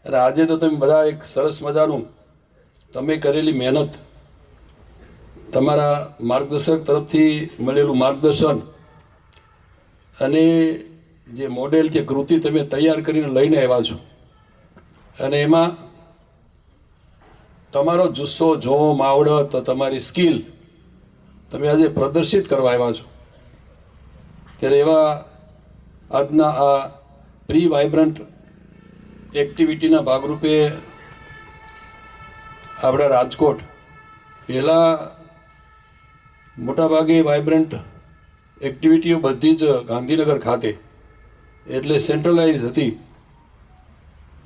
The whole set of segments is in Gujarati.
અને આજે તો તમે બધા એક સરસ મજાનું તમે કરેલી મહેનત, તમારા માર્ગદર્શક તરફથી મળેલું માર્ગદર્શન અને જે મોડેલ કે કૃતિ તમે તૈયાર કરીને લઈને આવ્યા છો, અને એમાં તમારો જુસ્સો, જોમ, આવડત, તમારી સ્કિલ તમે આજે પ્રદર્શિત કરવા આવ્યા છો. ત્યારે એવા આજના આ પ્રી વાઇબ્રન્ટ એક્ટિવિટીના ભાગરૂપે આપણા રાજકોટ પહેલાં મોટાભાગે વાઇબ્રન્ટ એક્ટિવિટીઓ બધી જ ગાંધીનગર ખાતે એટલે સેન્ટ્રલાઇઝ હતી.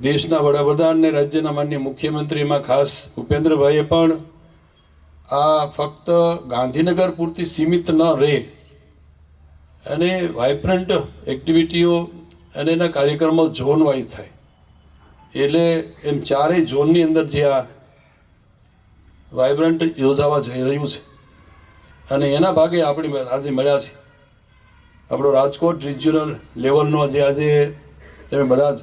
દેશના વડાપ્રધાન અને રાજ્યના માનનીય મુખ્યમંત્રીમાં ખાસ ભૂપેન્દ્રભાઈએ પણ આ ફક્ત ગાંધીનગર પૂરતી સીમિત ન રહે અને વાઇબ્રન્ટ એક્ટિવિટીઓ અને એના કાર્યક્રમો ઝોન વાઇઝ થાય, એટલે એમ ચારેય ઝોનની અંદર જે આ વાઇબ્રન્ટ યોજાવા જઈ રહ્યું છે અને એના ભાગે આપણે આજે મળ્યા છીએ. આપણો રાજકોટ રિજિયનલ લેવલનો જે આજે તમે બધા જ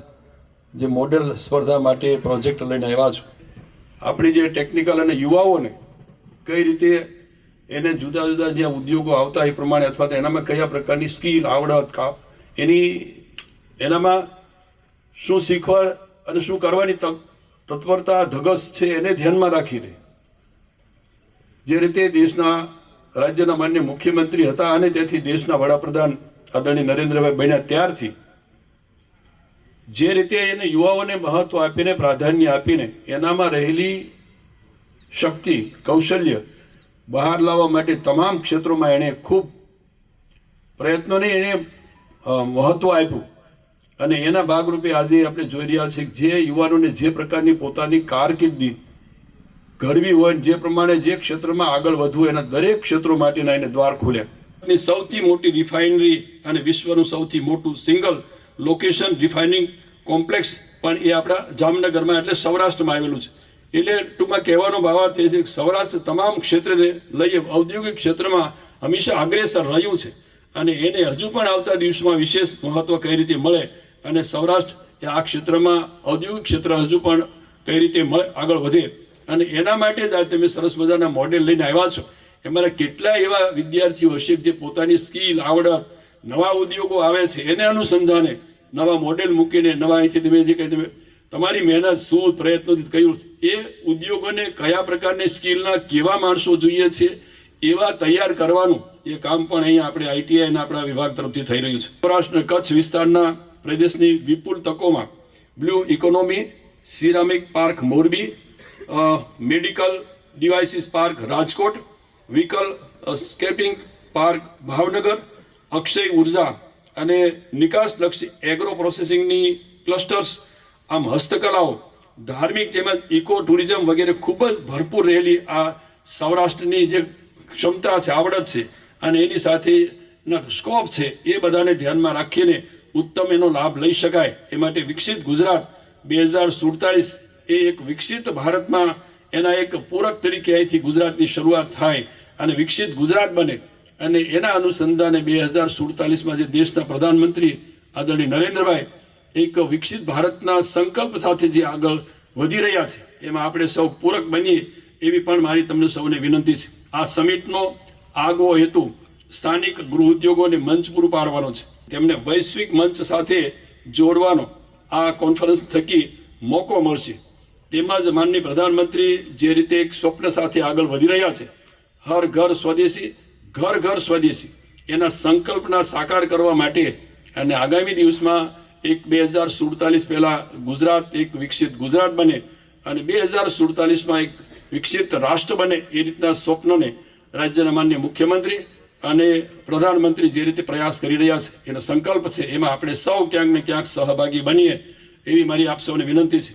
જે મોડેલ સ્પર્ધા માટે પ્રોજેક્ટ લઈને આવ્યા છો, આપણી જે ટેકનિકલ અને યુવાઓને કઈ રીતે એને જુદા જુદા જે ઉદ્યોગો આવતા એ પ્રમાણે અથવા તો એનામાં કયા પ્રકારની સ્કિલ, આવડત, એનામાં શું શીખવા અને શું કરવાની તત્પરતા, ધગસ છે એને ધ્યાનમાં રાખીને જે રીતે દેશના રાજ્યના માન્ય મુખ્યમંત્રી હતા અને તેથી દેશના વડાપ્રધાન આદરણીય નરેન્દ્રભાઈ બન્યા ત્યારથી જે રીતે એને યુવાઓને મહત્વ આપીને, પ્રાધાન્ય આપીને એનામાં રહેલી શક્તિ, કૌશલ્ય બહાર લાવવા માટે તમામ ક્ષેત્રોમાં એણે ખૂબ પ્રયત્નોને એને મહત્વ આપ્યું. અને એના ભાગરૂપે આજે આપણે જોઈ રહ્યા છીએ જે યુવાનોને જે પ્રકારની પોતાની કારકિર્દી ઘડવી હોય, જે પ્રમાણે જે ક્ષેત્રમાં આગળ વધવું, એના દરેક ક્ષેત્રો માટેના એને દ્વાર ખોલ્યા. સૌથી મોટી રિફાઇનરી અને વિશ્વનું સૌથી મોટું સિંગલ લોકેશન રિફાઇનિંગ કોમ્પ્લેક્સ પણ એ આપણા જામનગરમાં એટલે સૌરાષ્ટ્રમાં આવેલું છે. એટલે ટૂંકમાં કહેવાનો ભાવાર્થ એ છે કે સૌરાષ્ટ્ર તમામ ક્ષેત્રને લઈએ ઔદ્યોગિક ક્ષેત્રમાં હંમેશા અગ્રેસર રહ્યું છે અને એને હજુ પણ આવતા દિવસોમાં વિશેષ મહત્વ કઈ રીતે મળે અને સૌરાષ્ટ્ર એ આ ક્ષેત્રમાં ઔદ્યોગિક ક્ષેત્ર હજુ પણ કઈ રીતે આગળ વધે અને એના માટે જ આજે તમે સરસ મજાના મોડેલ લઈને આવ્યા છો. એમાંના કેટલાય એવા વિદ્યાર્થીઓ હશે જે પોતાની સ્કિલ, આવડત, નવા ઉદ્યોગો આવે છે એને અનુસંધાને નવા મોડેલ મૂકીને નવા અહીંથી તમે જે કંઈ તમે તમારી મહેનત, શોધ, પ્રયત્નોથી કહ્યું એ ઉદ્યોગોને કયા પ્રકારની સ્કિલના કેવા માણસો જોઈએ છે એવા તૈયાર કરવાનું એ કામ પણ અહીંયા આપણે આઈટીઆઈ અને આપણા વિભાગ તરફથી થઈ રહ્યું છે. સૌરાષ્ટ્ર કચ્છ વિસ્તારના પ્રદેશની વિપુલ તકોમાં blue economy, ceramic park Morbi, medical devices park Rajkot, vehicle scrapping park Bhavnagar, અક્ષય ઉર્જા અને નિકાસલક્ષી એગ્રો પ્રોસેસિંગની ક્લસ્ટર્સ, આમ હસ્તકલાઓ, ધાર્મિક તેમજ ઇકો ટુરિઝમ વગેરે ખૂબ જ ભરપૂર રહેલી આ સૌરાષ્ટ્રની જે ક્ષમતા છે, આવડત છે અને એની સાથેના સ્કોપ છે એ બધાને ધ્યાનમાં રાખીને ઉત્તમ એનો લાભ લઈ શકાય એ માટે વિકસિત ગુજરાત 2047 એ એક વિકસિત ભારતમાં એના એક પૂરક તરીકે અહીંથી ગુજરાતની શરૂઆત થાય અને વિકસિત ગુજરાત બને અને એના અનુસંધાને 2047માં જે દેશના પ્રધાનમંત્રી આદરણીય નરેન્દ્રભાઈ એક વિકસિત ભારતના સંકલ્પ સાથે જે આગળ વધી રહ્યા છે એમાં આપણે સૌ પૂરક બનીએ એવી પણ મારી તમને સૌને વિનંતી છે. આ સમિટનો આગવો હેતુ સ્થાનિક ગૃહ ઉદ્યોગોને મંચ પૂરું પાડવાનો છે, તેમને વૈશ્વિક મંચ સાથે જોડવાનો આ કોન્ફરન્સ થકી મોકો મળશે. તેમજ માનનીય પ્રધાનમંત્રી જે રીતે એક સ્વપ્ન સાથે આગળ વધી રહ્યા છે, હર ઘર સ્વદેશી, ઘર ઘર સ્વદેશી, એના સંકલ્પના સાકાર કરવા માટે અને આગામી દિવસમાં એક 2047 પહેલાં ગુજરાત એક વિકસિત ગુજરાત બને અને 2047માં એક વિકસિત રાષ્ટ્ર બને એ રીતના સ્વપ્નને રાજ્યના માનનીય મુખ્યમંત્રી અને પ્રધાનમંત્રી જે રીતે પ્રયાસ કરી રહ્યા છે એનો સંકલ્પ છે, એમાં આપણે સૌ ક્યાંક ને ક્યાંક સહભાગી બનીએ એવી મારી આપ સૌને વિનંતી છે.